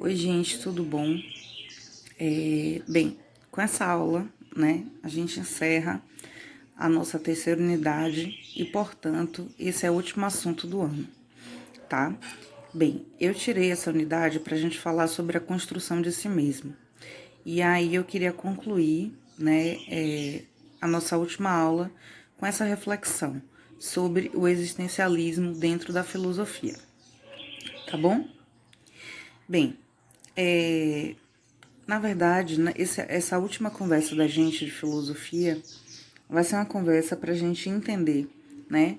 Oi, gente, tudo bom? Bem, com essa aula, né, a gente encerra a nossa terceira unidade e, portanto, esse é o último assunto do ano, tá? Bem, eu tirei essa unidade para a gente falar sobre a construção de si mesmo. E aí eu queria concluir, né, a nossa última aula com essa reflexão sobre o existencialismo dentro da filosofia, tá bom? Bem, é, na verdade, né, essa última conversa da gente de filosofia vai ser uma conversa para a gente entender, né,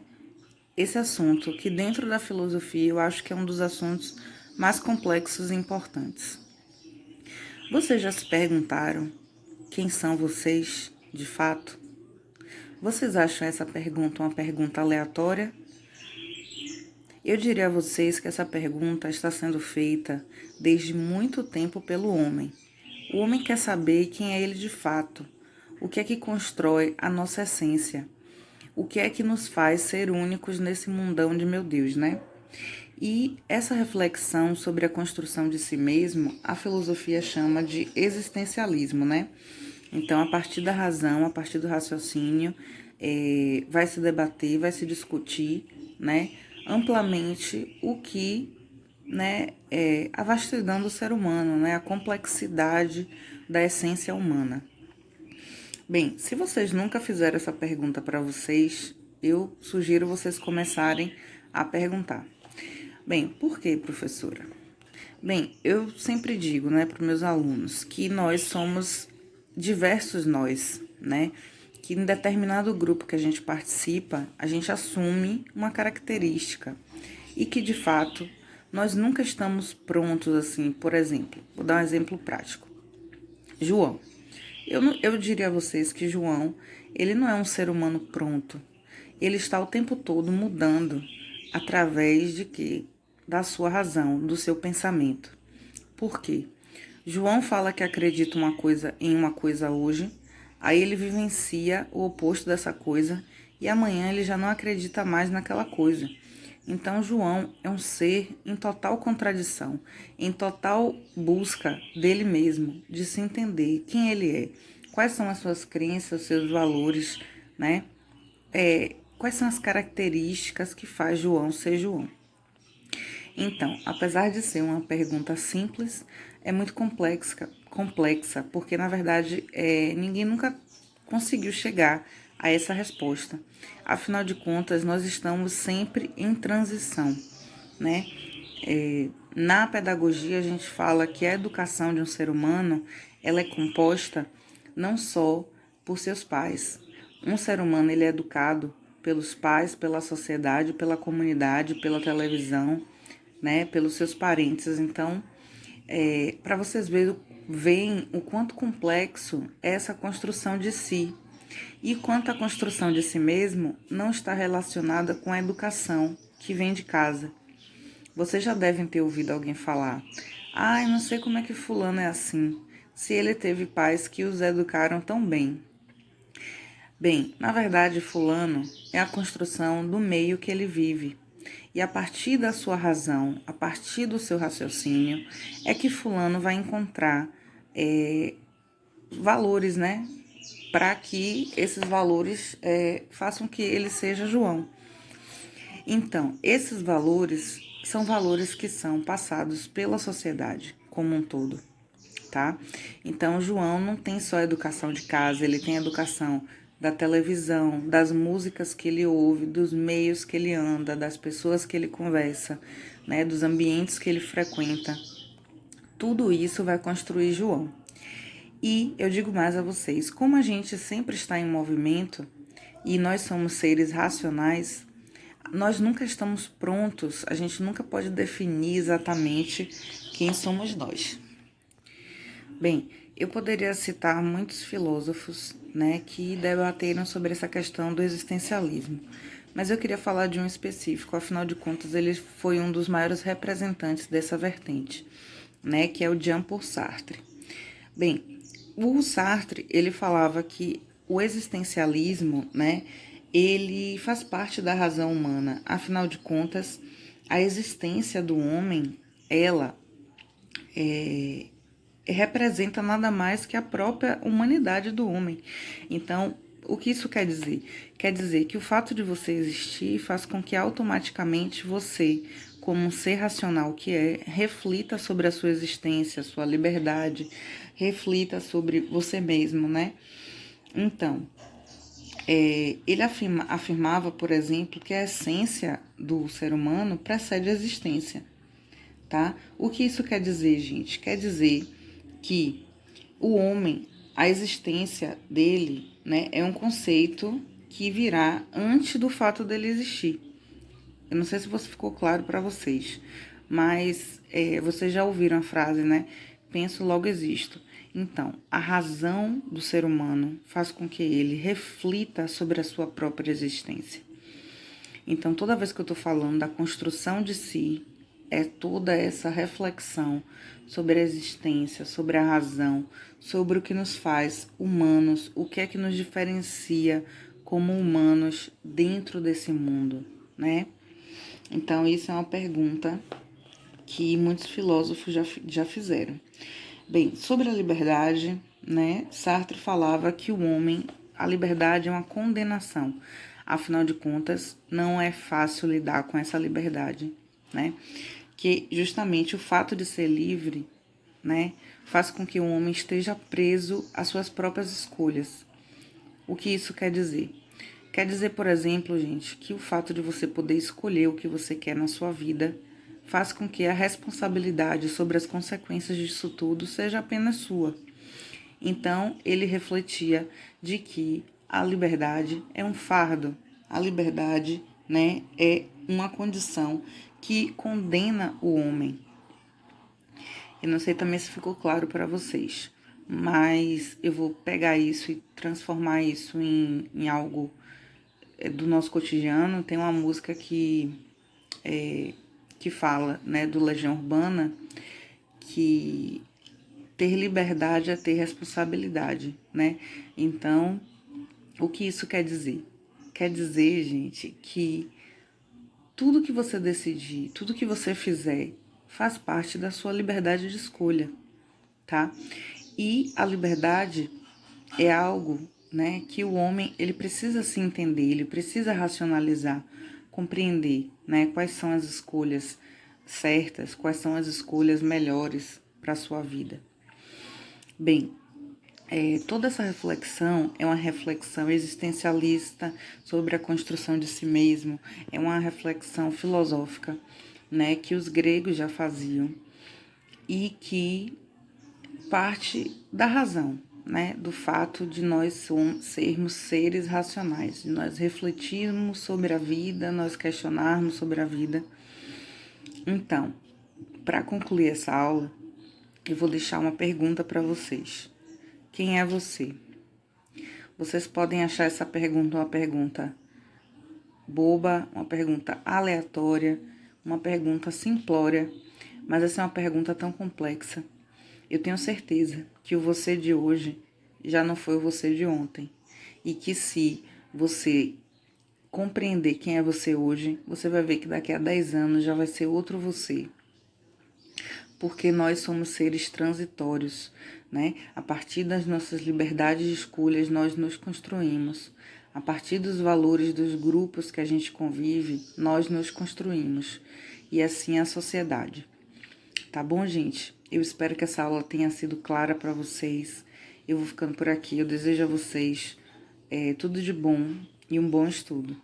esse assunto que dentro da filosofia eu acho que é um dos assuntos mais complexos e importantes. Vocês já se perguntaram quem são vocês, de fato? Vocês acham essa pergunta uma pergunta aleatória? Eu diria a vocês que essa pergunta está sendo feita desde muito tempo pelo homem. O homem quer saber quem é ele de fato, o que é que constrói a nossa essência, o que é que nos faz ser únicos nesse mundão de meu Deus, né? E essa reflexão sobre a construção de si mesmo, a filosofia chama de existencialismo, né? Então, a partir da razão, a partir do raciocínio, vai se debater, vai se discutir, né, amplamente o que, né, é a vastidão do ser humano, né, a complexidade da essência humana. Bem, se vocês nunca fizeram essa pergunta para vocês, eu sugiro vocês começarem a perguntar. Bem, por que, professora? Bem, eu sempre digo, né, para meus alunos que nós somos diversos nós, né? Que em determinado grupo que a gente participa, a gente assume uma característica e que de fato nós nunca estamos prontos assim. Por exemplo, vou dar um exemplo prático. João. Eu diria a vocês que João, ele não é um ser humano pronto. Ele está o tempo todo mudando através de quê? Da sua razão, do seu pensamento. Por quê? João fala que acredita uma coisa em uma coisa hoje, aí ele vivencia o oposto dessa coisa e amanhã ele já não acredita mais naquela coisa. Então, João é um ser em total contradição, em total busca dele mesmo, de se entender quem ele é, quais são as suas crenças, os seus valores, né? Quais são as características que faz João ser João. Então, apesar de ser uma pergunta simples, é muito complexa porque na verdade ninguém nunca conseguiu chegar a essa resposta. Afinal de contas, nós estamos sempre em transição, né? Na pedagogia, a gente fala que a educação de um ser humano ela é composta não só por seus pais. Um ser humano ele é educado pelos pais, pela sociedade, pela comunidade, pela televisão, né, pelos seus parentes. Então, para vocês verem o quanto complexo é essa construção de si. E quanto à construção de si mesmo, não está relacionada com a educação que vem de casa. Vocês já devem ter ouvido alguém falar: "Ah, eu não sei como é que fulano é assim, se ele teve pais que os educaram tão bem". Bem, na verdade, fulano é a construção do meio que ele vive. E a partir da sua razão, a partir do seu raciocínio, é que fulano vai encontrar valores, né? Para que esses valores façam que ele seja João. Então, esses valores são valores que são passados pela sociedade como um todo, tá? Então, João não tem só a educação de casa, ele tem a educação da televisão, das músicas que ele ouve, dos meios que ele anda, das pessoas que ele conversa, né, dos ambientes que ele frequenta. Tudo isso vai construir João. E eu digo mais a vocês, como a gente sempre está em movimento e nós somos seres racionais, nós nunca estamos prontos, a gente nunca pode definir exatamente quem somos nós. Bem, eu poderia citar muitos filósofos, né, que debateram sobre essa questão do existencialismo, mas eu queria falar de um específico, afinal de contas ele foi um dos maiores representantes dessa vertente, né, que é o Jean-Paul Sartre. Bem, o Sartre, ele falava que o existencialismo, né, ele faz parte da razão humana. Afinal de contas, a existência do homem, ela representa nada mais que a própria humanidade do homem. Então, o que isso quer dizer? Quer dizer que o fato de você existir faz com que automaticamente você, como um ser racional que é, reflita sobre a sua existência, a sua liberdade, reflita sobre você mesmo, né? Então, ele afirmava, por exemplo, que a essência do ser humano precede a existência, tá? O que isso quer dizer, gente? Quer dizer que o homem, a existência dele, né, é um conceito que virá antes do fato dele existir. Eu não sei se você ficou claro para vocês, mas vocês já ouviram a frase, né? Penso, logo existo. Então, a razão do ser humano faz com que ele reflita sobre a sua própria existência. Então, toda vez que eu estou falando da construção de si, é toda essa reflexão sobre a existência, sobre a razão, sobre o que nos faz humanos, o que é que nos diferencia como humanos dentro desse mundo, né? Então, isso é uma pergunta que muitos filósofos já fizeram. Bem, sobre a liberdade, né? Sartre falava que o homem, a liberdade é uma condenação. Afinal de contas, não é fácil lidar com essa liberdade, né? Que justamente o fato de ser livre, né, faz com que o homem esteja preso às suas próprias escolhas. O que isso quer dizer? Quer dizer, por exemplo, gente, que o fato de você poder escolher o que você quer na sua vida faz com que a responsabilidade sobre as consequências disso tudo seja apenas sua. Então, ele refletia de que a liberdade é um fardo, a liberdade, né, é uma condição que condena o homem. Eu não sei também se ficou claro para vocês, mas eu vou pegar isso e transformar isso em algo do nosso cotidiano. Tem uma música que fala, né, do Legião Urbana, que ter liberdade é ter responsabilidade, né? Então, o que isso quer dizer? Quer dizer, gente, que tudo que você decidir, tudo que você fizer, faz parte da sua liberdade de escolha, tá? E a liberdade é algo, né, que o homem, ele precisa se entender, ele precisa racionalizar, compreender, né, quais são as escolhas certas, quais são as escolhas melhores para a sua vida. Bem, toda essa reflexão é uma reflexão existencialista sobre a construção de si mesmo, é uma reflexão filosófica, né, que os gregos já faziam e que parte da razão, né, do fato de nós sermos seres racionais, de nós refletirmos sobre a vida, nós questionarmos sobre a vida. Então, para concluir essa aula, eu vou deixar uma pergunta para vocês. Quem é você? Vocês podem achar essa pergunta uma pergunta boba, uma pergunta aleatória, uma pergunta simplória, mas essa é uma pergunta tão complexa. Eu tenho certeza que o você de hoje já não foi o você de ontem. E que se você compreender quem é você hoje, você vai ver que daqui a 10 anos já vai ser outro você. Porque nós somos seres transitórios, né? A partir das nossas liberdades de escolhas, nós nos construímos. A partir dos valores dos grupos que a gente convive, nós nos construímos. E assim a sociedade. Tá bom, gente? Eu espero que essa aula tenha sido clara para vocês. Eu vou ficando por aqui. Eu desejo a vocês tudo de bom e um bom estudo.